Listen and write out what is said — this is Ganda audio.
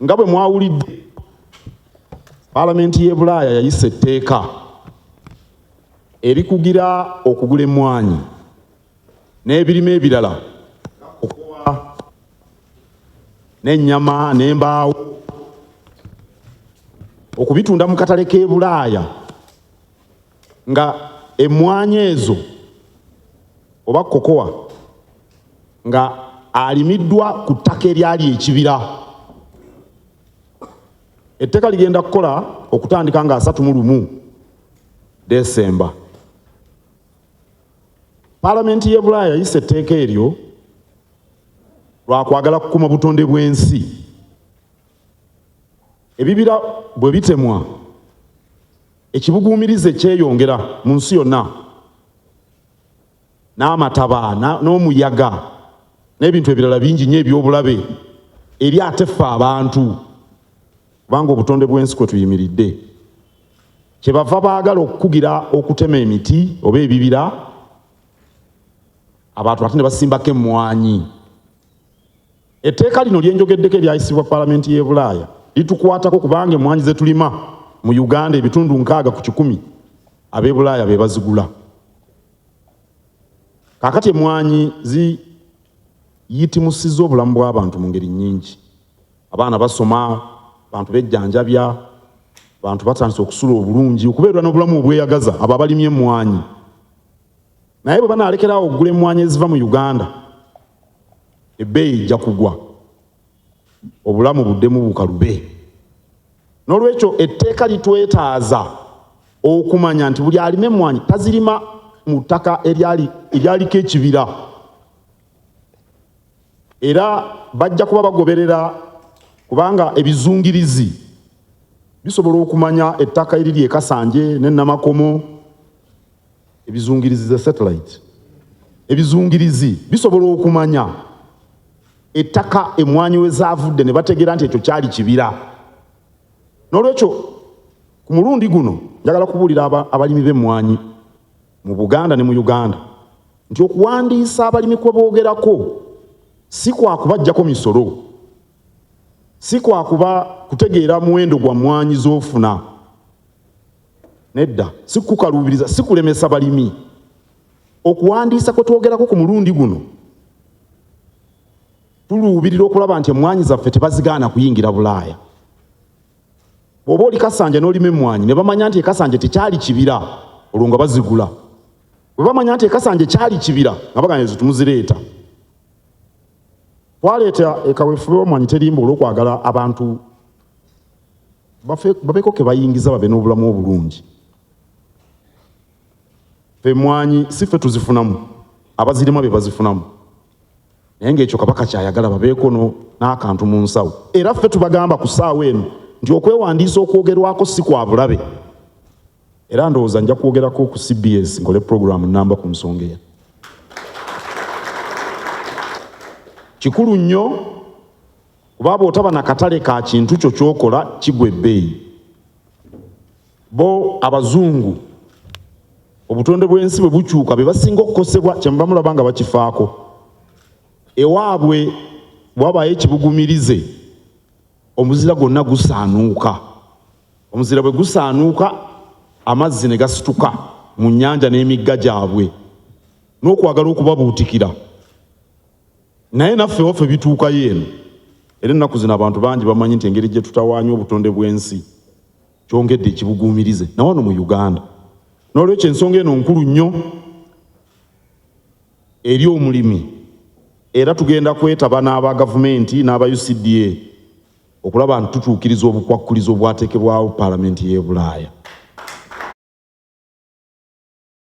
nga bwe mwawulidde Paalamenti y'e Bulaaya yayisa etteeka erikugira okugula emmwanyi n'ebirime ebirala okuwa n'ennyama n'embaawo okubitunda mu katale k'e Bulaaya nga emmwanyi ezo oba kokowa nga alimiddwa ku ttaka eryali ekibira. Etteeka ligenda kukola okutandika nga 31 Desemba. Paalamenti y'e Bulaaya yayisa etteeka eryo lwakwagala kukuuma butonde bw'ensi. Ebibira bwe bitemwa ekibuguumirize kyeyongera mu nsi yonna, n'amataba n'omuyaga n'ebintu ebirala bingi nnyo eby'obulabe eri ate ffe abantu, kubanga obutonde bw'ensi kwe tuyimiridde. Kyebava baagala okukugira okutema emiti oba ebibira, abantu ate ne basimbako emmwanyi. Etteeka lino lyenjogeddeko eryayisibwa Paalamenti y'e Bulaaya litukwatako kubanga emmwanyi ze tulima mu Uganda ebitundu 60 ku 100 ab'e Bulaaya be bazigula. Kaakati emmwanyi ziyitimusizza obulamu bw'abantu mu ngeri nnyingi. Abaana basoma, abantu bejjanjabya, abantu batandise okusula obulungi, okubeerwa n'obulamu obweyagaza abo abalimye emmwanyi. Naye bwe banaalekerawo okugula emmwanyi eziva mu Uganda, ebbeeyi ejja kugwa, obulamu buddemu bukalube. N'olwekyo etteeka litwetaaza okumanya nti buli alima emmwanyi tazirima mu ttaka eryaliko ekibira. Era bajja kuba bagoberera, kubanga ebizungirizi bisobola okumanya ettaka eriri e Kasanje ne Namakomo, ebizungirizi za satellite, ebizungirizi bisobola okumanya ettaka emmwanyi we zaavudde ne bategeera nti ekyo kyali kibira. N'olwekyo ku mulundi guno njagala kubuulira abalimi b'emmwanyi mu Buganda ne mu Uganda nti okuwandiisa abalimi kwe boogerako si kwakubaggyako misolo, si kwakuba kutegeera muwendo gwa mmwanyi z'ofuna. Nedda, si kukaluubiriza, si kulemesa balimi. Okuwandiisa kwe twogerako ku mulundi guno tuluubirira okulaba nti emmwanyi zaffe tebazigaana kuyingira Bulaaya. Bw'oba oli Kasanje n'olima emmwanyi ne bamanya nti e Kasanje tekyali kibira, olwo nga bazigula. Bwe bamanya nti e Kasanje kyali kibira nga bagamba ezo tumuzireeta. Twaleeta ekaweefube w'emmwanyi terimba olw'okwagala abantu babeeko ke bayingiza babe n'obulamu obulungi. Ffe emmwanyi si ffe tuzifunamu, abazirima be bazifunamu. Naye ng'ekyo Kabaka kyayagala babeeko n'akantu mu nsawo. Era ffe tubagamba ku ssaawa eno nti okwewandiisa okwogerwako si kwa bulabe. Era ndowooza nja kwogerako ku CBS ngole puroguramu nnamba ku nsonga eyo. Kikulu nnyo kuba bw'otaba na katale ka kintu kyo ky'okola kigwa ebbeeyi. Bo abazungu obutonde bw'ensi bwe bukyuka be basinga okukosebwa kyemuba mulaba nga bakifaako. Ewaabwe bw'abaayo ekibugumirize omuzira gwonna gusaanuuka. Omuzira bwe gusaanuuka amazzi ne gasituka mu nnyanja n'emigga gyabwe n'okwagala okubabuutikira. Naye naffe waffe bituukayo eno. Era ennaku zino abantu bangi bamanyi nti engeri gye tutawaanya obutonde bw'ensi kyongedde ekibuguumirize na wano mu Uganda. N'olwekyo ensonga eno nkulu nnyo eri omulimi, era tugenda kwetaba n'aba gavumenti n'aba UCDA okulaba nti tutuukiriza obukwakkulizo obwateekebwawo Paalamenti y'e Bulaaya.